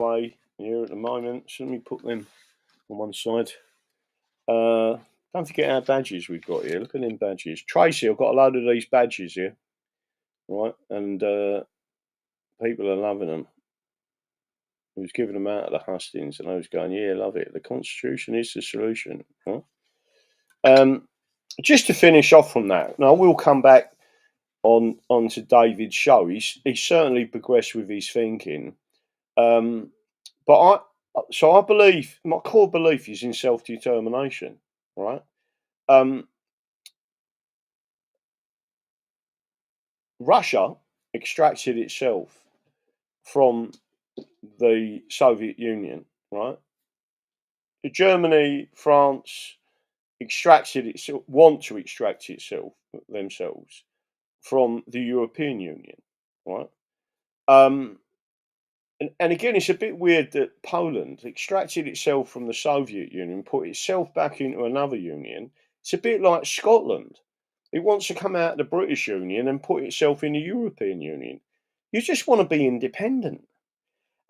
way here at the moment. So let me put them on one side. Don't forget our badges we've got here. Look at them badges. Tracy, I've got a load of these badges here, right? And people are loving them. He was giving them out at the hustings, and I was going, "Yeah, love it. The Constitution is the solution." Huh? Just to finish off from that, now we'll come back onto David's show. He's certainly progressed with his thinking, but I believe my core belief is in self determination, right? Russia extracted itself from the Soviet Union, right? Germany, France want to extract itself themselves from the European Union, right? And again, it's a bit weird that Poland extracted itself from the Soviet Union, put itself back into another union. It's a bit like Scotland. It wants to come out of the British Union and put itself in the European Union. You just want to be independent.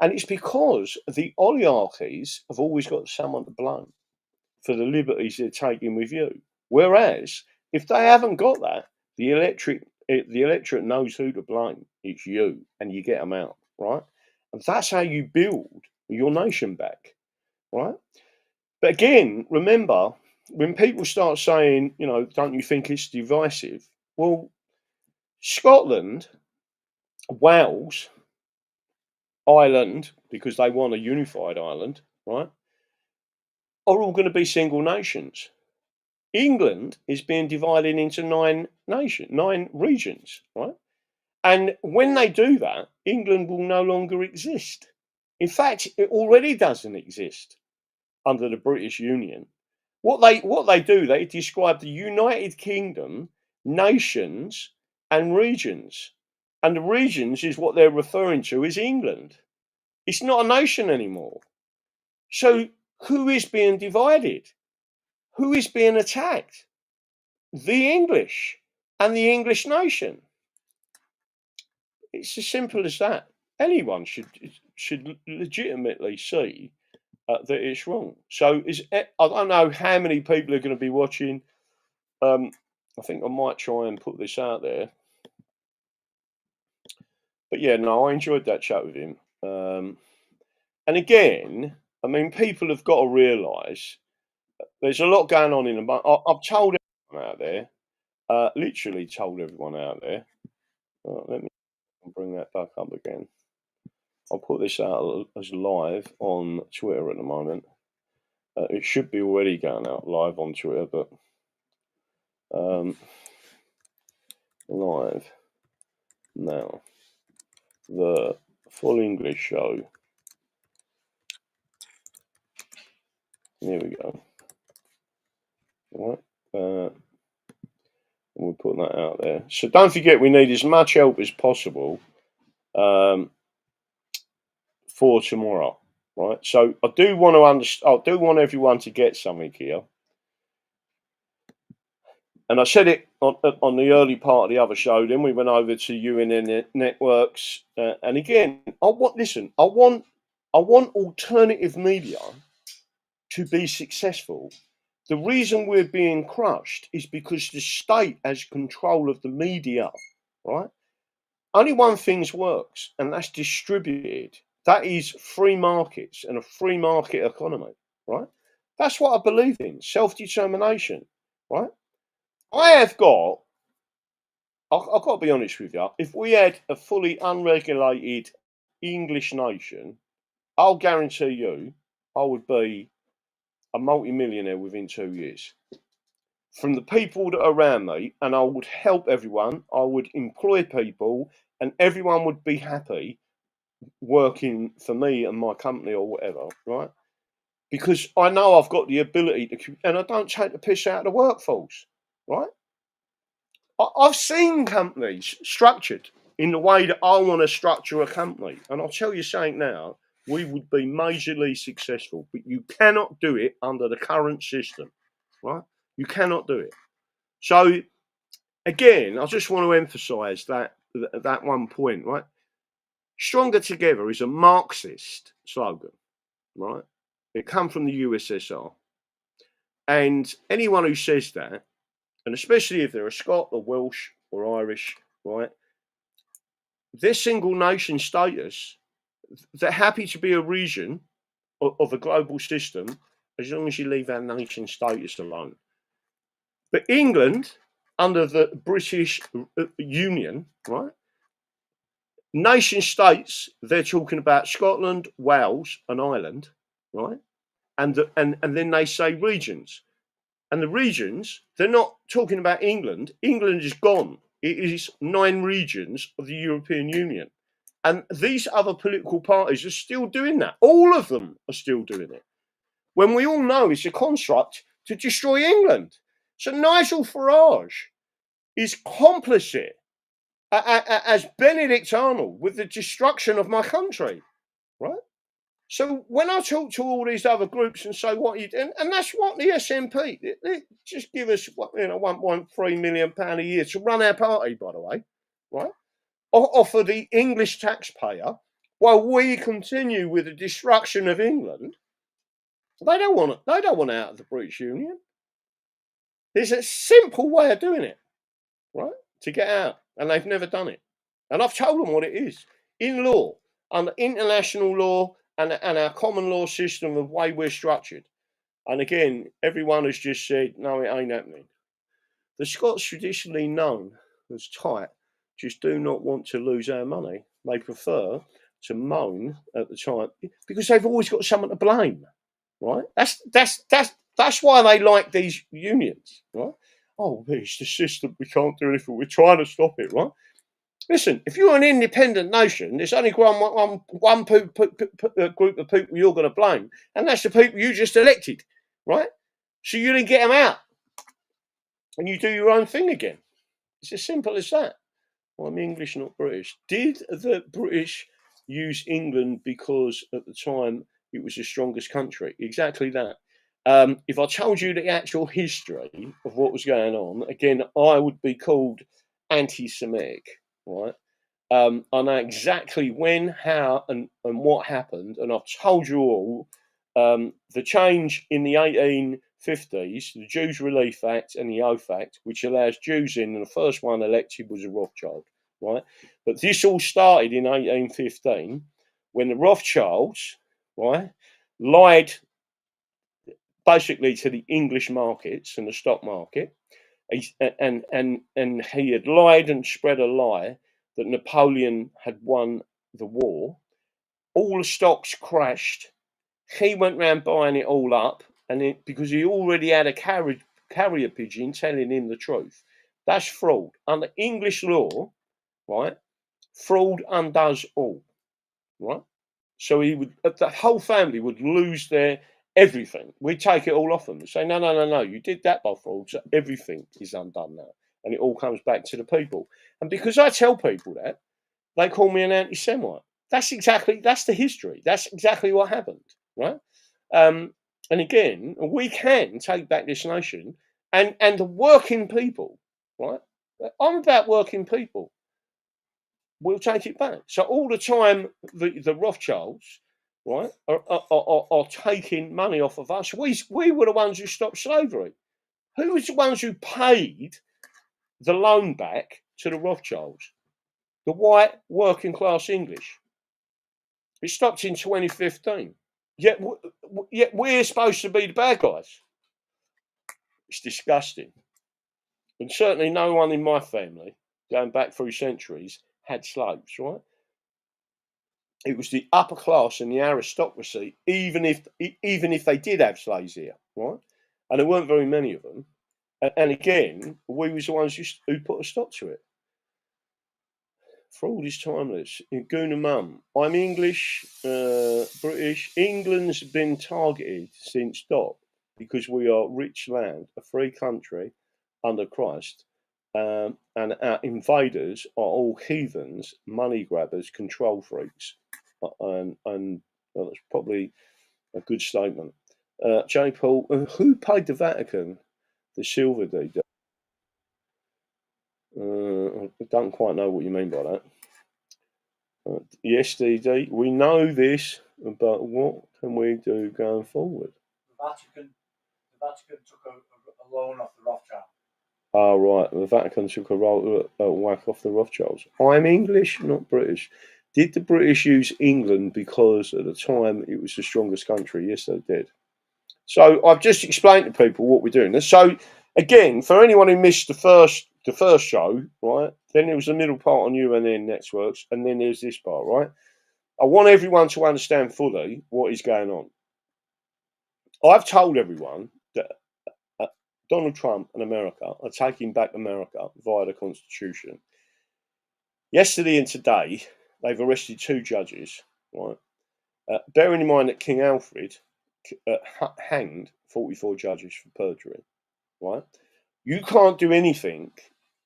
And it's because the oligarchies have always got someone to blame for the liberties they're taking with you. Whereas, if they haven't got that, the electorate knows who to blame. It's you, and you get them out, right? And that's how you build your nation back, right? But again, remember, when people start saying, don't you think it's divisive? Well, Scotland, Wales, Ireland, because they want a unified Ireland, right, are all going to be single nations. England is being divided into 9 regions, right? And when they do that, England will no longer exist. In fact, it already doesn't exist under the British Union. What they do, they describe the United Kingdom, nations, and regions. And the regions is what they're referring to as England. It's not a nation anymore. So who is being divided? Who is being attacked? The English and the English nation. It's as simple as that. Anyone should legitimately see that it's wrong. So I don't know how many people are going to be watching. I think I might try and put this out there. But yeah, no, I enjoyed that chat with him. And again, I mean, people have got to realise there's a lot going on in the. I've told everyone out there, literally told everyone out there. Let me bring that back up again. I'll put this out as live on Twitter at the moment. It should be already going out live on Twitter, but live now. The Full English Show. Here we go. All right. We'll put that out there. So don't forget, we need as much help as possible for tomorrow, right? So I do want to understand. I do want everyone to get something here. And I said it on the early part of the other show. Then we went over to UNN networks, and again, I want alternative media to be successful. The reason we're being crushed is because the state has control of the media, right? Only one thing works, and that's distributed. That is free markets and a free market economy, right? That's what I believe in, self-determination, right? I've got to be honest with you, if we had a fully unregulated English nation, I'll guarantee you I would be a multi-millionaire within 2 years. From the people that are around me, and I would help everyone, I would employ people, and everyone would be happy working for me and my company or whatever, right? Because I know I've got the ability to, and I don't take the piss out of the workforce, right? I've seen companies structured in the way that I want to structure a company. And I'll tell you something now, we would be majorly successful, but you cannot do it under the current system, right? You cannot do it. So, again, I just want to emphasize that one point, right? Stronger Together is a Marxist slogan, right? It comes from the USSR. And anyone who says that, and especially if they're a Scot or Welsh or Irish, right, their single nation status, they're happy to be a region of a global system as long as you leave our nation status alone. But England, under the British Union, right, nation states, they're talking about Scotland, Wales, and Ireland, right? And then they say regions. And the regions, they're not talking about England. England is gone. It is 9 regions of the European Union. And these other political parties are still doing that. All of them are still doing it. When we all know it's a construct to destroy England. So Nigel Farage is complicit as Benedict Arnold with the destruction of my country, right? So when I talk to all these other groups and say what you do, and that's what the SNP they just give us, £1.3 million a year to run our party, by the way, right? Offer the English taxpayer while we continue with the destruction of England. They don't want it. They don't want out of the British Union. There's a simple way of doing it, right? To get out, and they've never done it. And I've told them what it is in law, under international law. And our common law system of way we're structured. And again, everyone has just said, no, it ain't happening. The Scots, traditionally known as tight, just do not want to lose our money. They prefer to moan at the time because they've always got someone to blame, right? That's why they like these unions, right? Oh, it's the system. We can't do anything. We're trying to stop it, right? Listen, if you're an independent nation, there's only one group of people you're going to blame, and that's the people you just elected, right? So you didn't get them out, and you do your own thing again. It's as simple as that. Well, I'm English, not British. Did the British use England because at the time it was the strongest country? Exactly that. If I told you the actual history of what was going on, again, I would be called anti-Semitic. Right, I know exactly when, how, and what happened, and I've told you all the change in the 1850s, the Jews Relief Act and the Oath Act, which allows Jews in, and the first one elected was a Rothschild, right? But this all started in 1815 when the Rothschilds, right, lied basically to the English markets and the stock market. And he had lied and spread a lie that Napoleon had won the war. All the stocks crashed. He went round buying it all up, and because he already had a carrier pigeon telling him the truth. That's fraud. Under English law, right, fraud undoes all, right? So the whole family would lose their everything. We take it all off them and say, no, you did that by fraud, so everything is undone now. And it all comes back to the people. And because I tell people that, they call me an anti-Semite. That's the history. That's exactly what happened, right? And again, we can take back this nation and the working people, right? I'm about working people. We'll take it back. So all the time, the Rothschilds, right, are taking money off of us. We were the ones who stopped slavery. Who was the ones who paid the loan back to the Rothschilds? The white working class English. It stopped in 2015. Yet we're supposed to be the bad guys. It's disgusting. And certainly no one in my family, going back through centuries, had slaves, right? It was the upper class and the aristocracy, even if they did have slaves here, right? And there weren't very many of them. And again, we was the ones who put a stop to it. Fraud is timeless. Guna Mum. I'm English, British. England's been targeted since dot because we are rich land, a free country under Christ. And our invaders are all heathens, money grabbers, control freaks. And that's probably a good statement. J. Paul, who paid the Vatican the silver deed? I don't quite know what you mean by that. Yes, DD, we know this, but what can we do going forward? The Vatican took a loan off the Rothschild. Oh, right. The Vatican took a whack off the Rothschilds. I'm English, not British. Did the British use England because at the time it was the strongest country? Yes, they did. So I've just explained to people what we're doing. So again, for anyone who missed the first show, right? Then there was the middle part on UNN networks, and then there's this part, right? I want everyone to understand fully what is going on. I've told everyone that Donald Trump and America are taking back America via the Constitution. Yesterday and today, they've arrested 2 judges, right? Bearing in mind that King Alfred hanged 44 judges for perjury, right? You can't do anything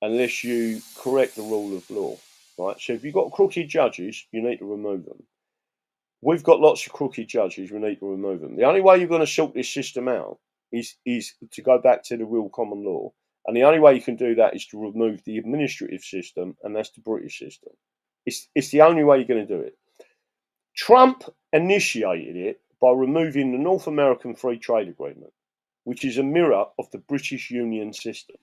unless you correct the rule of law, right? So if you've got crooked judges, you need to remove them. We've got lots of crooked judges, we need to remove them. The only way you're going to sort this system out is to go back to the real common law. And the only way you can do that is to remove the administrative system, and that's the British system. It's the only way you're going to do it. Trump initiated it by removing the North American Free Trade Agreement, which is a mirror of the British Union system.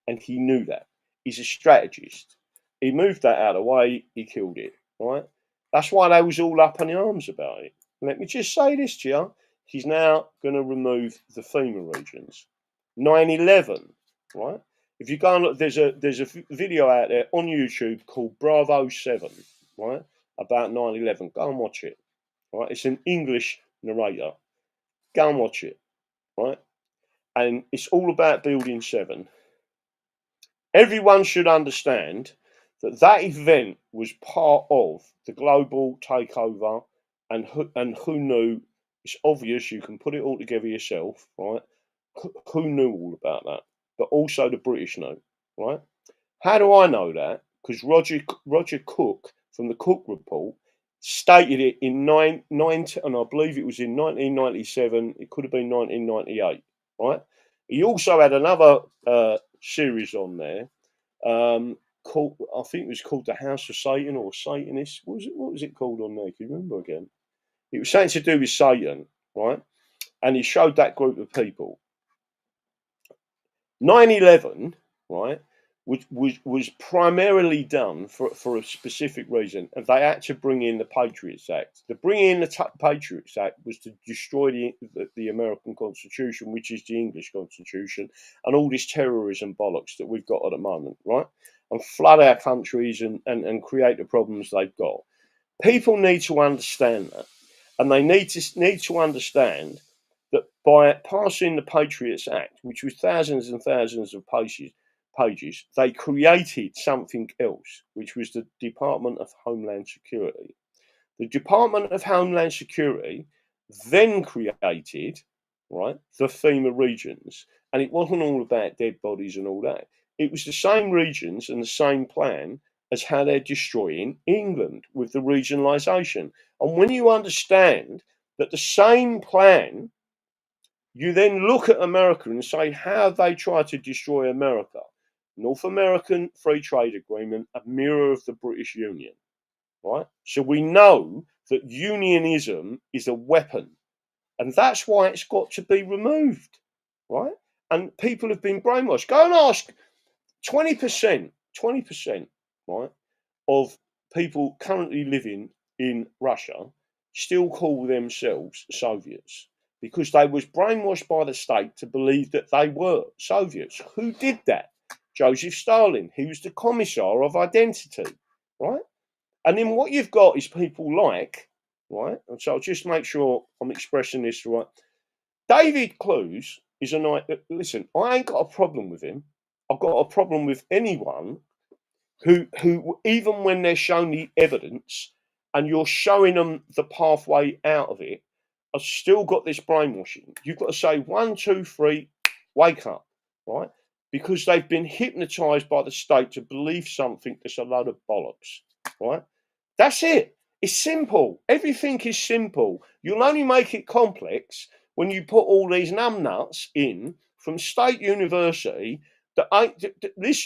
And he knew that. He's a strategist. He moved that out of the way, he killed it, right? That's why they was all up in arms about it. Let me just say this to you. He's now going to remove the FEMA regions. 9/11, right? If you go and look, there's a video out there on YouTube called Bravo 7, right? About 9/11. Go and watch it, right? It's an English narrator. Go and watch it, right? And it's all about Building 7. Everyone should understand that event was part of the global takeover, and who knew? It's obvious. You can put it all together yourself, right? Who knew all about that? But also the British knew, right? How do I know that? Because Roger Cook from the Cook Report stated it in and I believe it was in 1997. It could have been 1998, right? He also had another series on there called, I think it was called The House of Satan or Satanist. What was it called on there? Can you remember again? It was something to do with Satan, right? And he showed that group of people. 9/11, right, was primarily done for a specific reason, and they had to bring in the Patriots Act. The bringing in the Patriots Act was to destroy the American Constitution, which is the English Constitution, and all this terrorism bollocks that we've got at the moment, right, and flood our countries and create the problems they've got. People need to understand that, and they need to understand that by passing the Patriots Act, which was thousands and thousands of pages, they created something else, which was the Department of Homeland Security. The Department of Homeland Security then created, right, the FEMA regions. And it wasn't all about dead bodies and all that. It was the same regions and the same plan as how they're destroying England with the regionalisation. And when you understand that the same plan, you then look at America and say, how have they tried to destroy America? North American Free Trade Agreement, a mirror of the British Union, right? So we know that unionism is a weapon, and that's why it's got to be removed, right? And people have been brainwashed. Go and ask 20%, right, of people currently living in Russia still call themselves Soviets, because they was brainwashed by the state to believe that they were Soviets. Who did that? Joseph Stalin. He was the commissar of identity, right? And then what you've got is people like, right? And so I'll just make sure I'm expressing this right. David Clues is a nice. Listen, I ain't got a problem with him. I've got a problem with anyone who even when they're shown the evidence and you're showing them the pathway out of it, I've still got this brainwashing. You've got to say 1, 2, 3, wake up, right? Because they've been hypnotized by the state to believe something that's a load of bollocks, right? That's it. It's simple. Everything is simple. You'll only make it complex when you put all these numbnuts in from State University that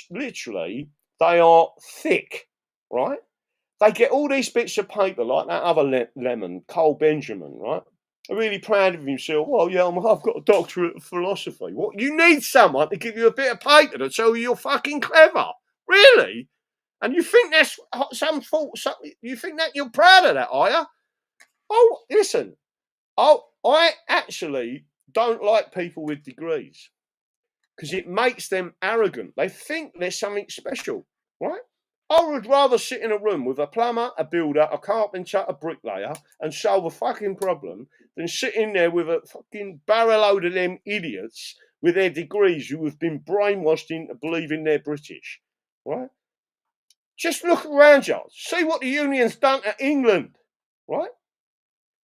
literally they are thick, right? they get all these bits of paper like that other lemon, Cole Benjamin, right? Really proud of himself. Oh yeah, I've got a doctorate of philosophy. What? You need someone to give you a bit of paper to tell you you're fucking clever, really? And you think that's some fault? You think that you're proud of that, are you? Oh, listen. I actually don't like people with degrees because it makes them arrogant. They think they're something special, right? I would rather sit in a room with a plumber, a builder, a carpenter, a bricklayer and solve a fucking problem than sit in there with a fucking barrel load of them idiots with their degrees who have been brainwashed into believing they're British, right? Just look around you. See what the union's done to England, right?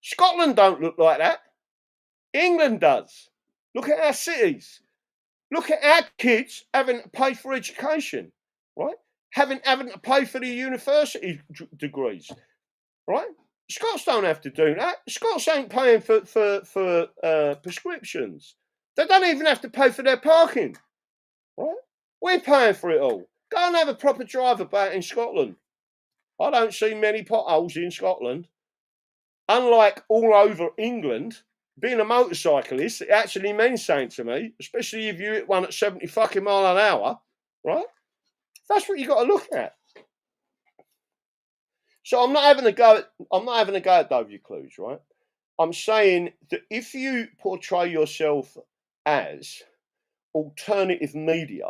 Scotland don't look like that. England does. Look at our cities. Look at our kids having to pay for education, right? Having to pay for the university degrees, right? Scots don't have to do that. Scots ain't paying for prescriptions. They don't even have to pay for their parking, right? We're paying for it all. Go and have a proper drive about in Scotland. I don't see many potholes in Scotland. Unlike all over England, being a motorcyclist, it actually means something to me, especially if you hit one at 70 fucking mile an hour, right? That's what you got to look at. So I'm not having a go at W. Clues, right? I'm saying that if you portray yourself as alternative media,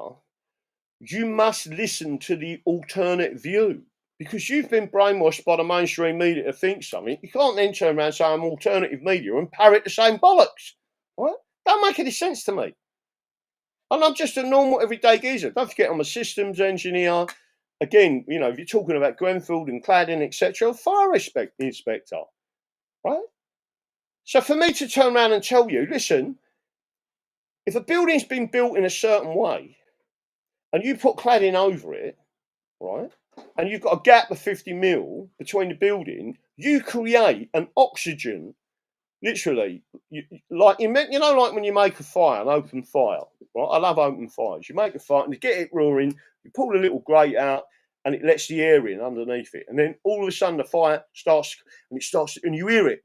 you must listen to the alternate view. Because you've been brainwashed by the mainstream media to think something, you can't then turn around and say I'm alternative media and parrot the same bollocks. Right? Don't make any sense to me. And I'm just a normal everyday geezer. Don't forget I'm a systems engineer. Again, you know, if you're talking about Grenfell and cladding, etc., fire inspector. Right? So for me to turn around and tell you, listen, if a building's been built in a certain way and you put cladding over it, right? And you've got a gap of 50 mil between the building, you create an oxygen, literally, like you know, like when you make a fire, an open fire, right? I love open fires. You make a fire and to get it roaring, you pull the little grate out and it lets the air in underneath it. And then all of a sudden the fire starts, and you hear it,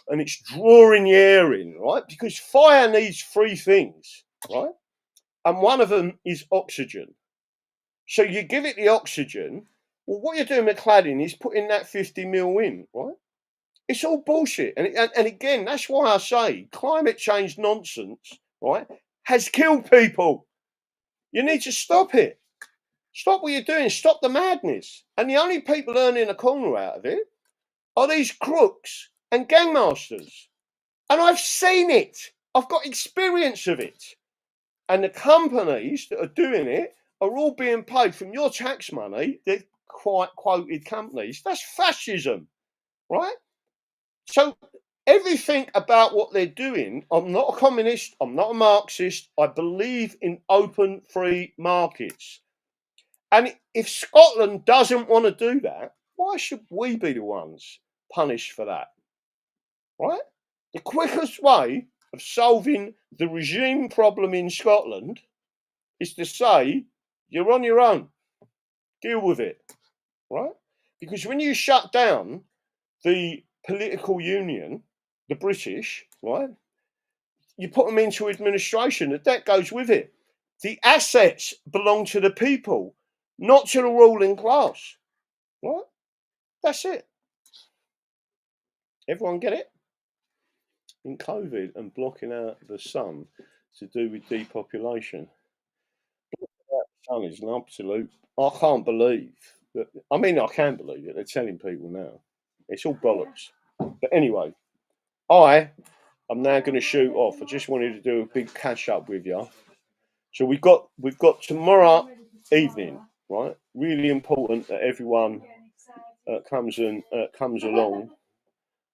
and it's drawing the air in, right? Because fire needs three things, right? And one of them is oxygen. So you give it the oxygen. Well, what you're doing with cladding is putting that 50 mil in, right? It's all bullshit. And again, that's why I say climate change nonsense, right, has killed people. You need to stop it. Stop what you're doing. Stop the madness. And the only people earning a corner out of it are these crooks and gangmasters. And I've seen it. I've got experience of it. And the companies that are doing it are all being paid from your tax money. They're quite quoted companies. That's fascism, right? So everything about what they're doing, I'm not a communist, I'm not a Marxist. I believe in open, free markets. And if Scotland doesn't want to do that, why should we be the ones punished for that? Right? The quickest way of solving the regime problem in Scotland is to say, you're on your own. Deal with it, right? Because when you shut down the political union, the British, right, you put them into administration. The debt goes with it. The assets belong to the people, not to the ruling class, right? That's it. Everyone get it? In COVID and blocking out the sun to do with depopulation. Sun is an absolute. I can't believe that. I mean, I can believe it. They're telling people now. It's all bollocks. But anyway, I'm now going to shoot off. I just wanted to do a big catch up with you. So we've got tomorrow evening, right? Really important that everyone comes along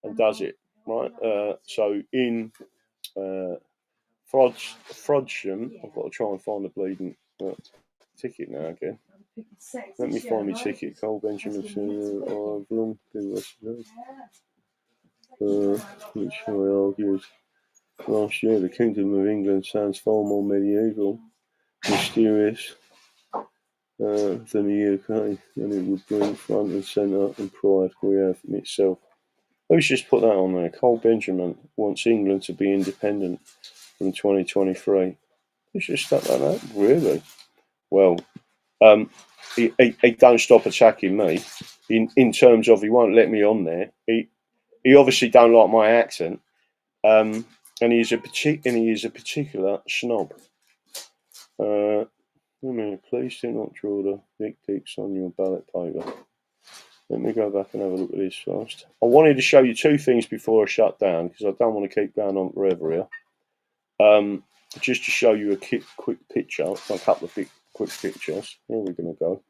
and does it, right? So in Frodsham, I've got to try and find the bleeding ticket now again. Let me find my ticket. Cole Benjamin, which I argued last year. The Kingdom of England sounds far more medieval, mysterious, than the UK, and it would bring front and centre and pride we have in itself. Let's just put that on there. Cole Benjamin wants England to be independent from 2023. Let's just start like that. Really? Well, he don't stop attacking me. In terms of he won't let me on there. He obviously don't like my accent. And he is a particular snob. Please do not draw the dick pics on your ballot paper. Let me go back and have a look at this first. I wanted to show you two things before I shut down because I don't want to keep going on forever here. Just to show you a quick picture, a couple of quick pictures. Here we're going to go.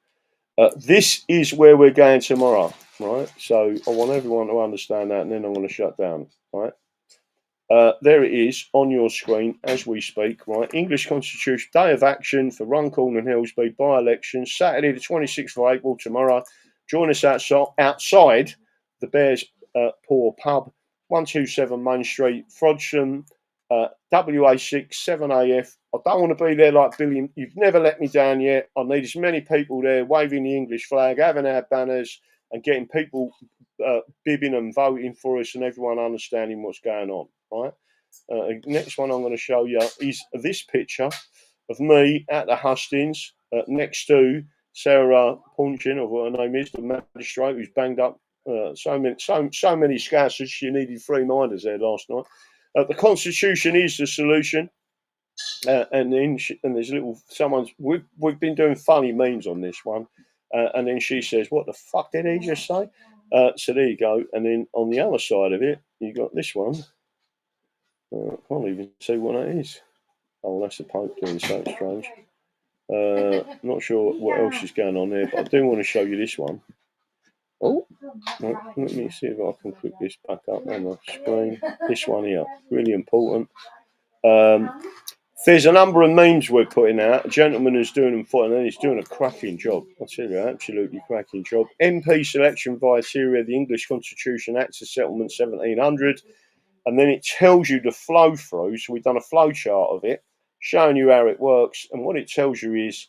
This is where we're going tomorrow, right? So I want everyone to understand that, and then I'm going to shut down, right? There it is on your screen as we speak, right? English Constitution, Day of Action for Runcorn and Hillsby by-election, Saturday the 26th of April, tomorrow. Join us outside the Bears Paw Pub, 127 Main Street, Frodsham, WA6 7AF. I don't want to be there like Billy. You've never let me down yet. I need as many people there waving the English flag, having our banners, and getting people bibbing and voting for us, and everyone understanding what's going on. Right. Next one I'm going to show you is this picture of me at the hustings next to Sarah Punchin, or what her name is, the magistrate who's banged up so many scousers. She needed 3 minders there last night. The Constitution is the solution. And there's we've been doing funny memes on this one, and then she says, "What the fuck did he just say?" So there you go. And then on the other side of it, you got this one. I can't even see what that is. Oh, that's the Pope doing something strange. Not sure what else is going on there, but I do want to show you this one. Oh, let me see if I can click this back up on the screen. This one here, really important. There's a number of memes we're putting out. A gentleman who's doing them for, and he's doing a cracking job. I'll tell you, absolutely cracking job. MP selection via theory of the English Constitution, Acts of Settlement 1700. And then it tells you the flow through. So we've done a flow chart of it, showing you how it works. And what it tells you is,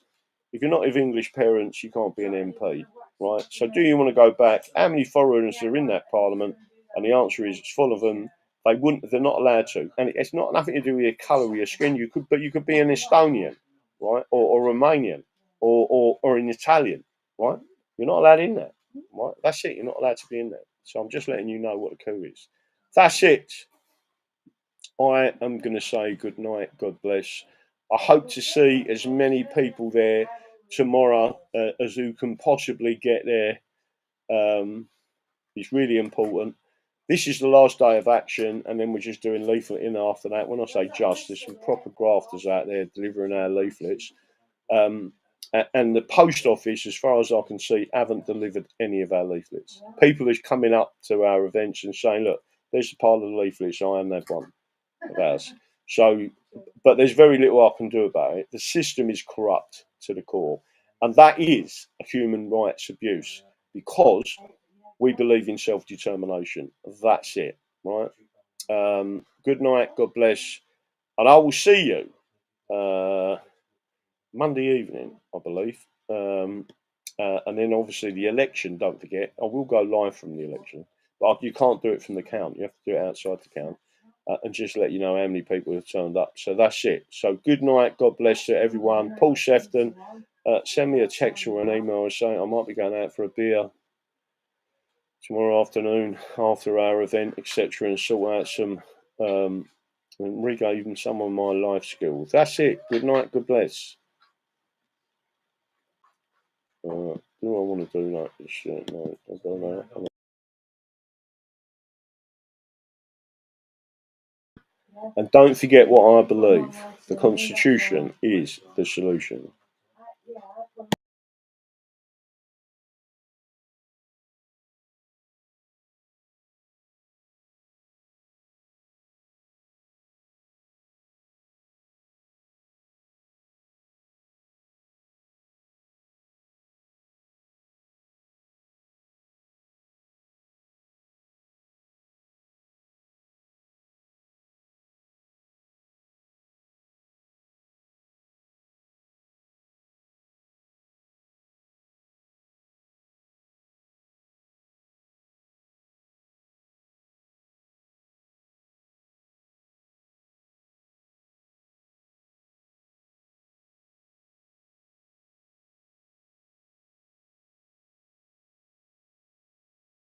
if you're not of English parents, you can't be an MP, right? So do you want to go back? How many foreigners are in that parliament? And the answer is, it's full of them. They're not allowed to. And it's not nothing to do with your colour or your skin. You could be an Estonian, right? Or Romanian, or an Italian, right? You're not allowed in there, right? That's it. You're not allowed to be in there. So I'm just letting you know what the coup is. That's it. I am going to say good night. God bless. I hope to see as many people there tomorrow as who can possibly get there. It's really important. This is the last day of action, and then we're just doing leafleting after that. When I say just, there's some proper grafters out there delivering our leaflets. And the post office, as far as I can see, haven't delivered any of our leaflets. People are coming up to our events and saying, look, there's a pile of leaflets, I haven't had one of ours. So, but there's very little I can do about it. The system is corrupt to the core. And that is a human rights abuse because we believe in self-determination. That's it, right? Good night, God bless. And I will see you Monday evening, I believe. And then obviously the election, don't forget. I will go live from the election. But you can't do it from the count. You have to do it outside the count. And just let you know how many people have turned up. So that's it. So good night. God bless to everyone. Paul Sefton, send me a text or an email and say I might be going out for a beer tomorrow afternoon after our event, etc., and sort out some and regain some of my life skills. That's it. Good night. God bless. Do I want to do like this shit? No, I don't know. And don't forget what I believe. The Constitution is the solution.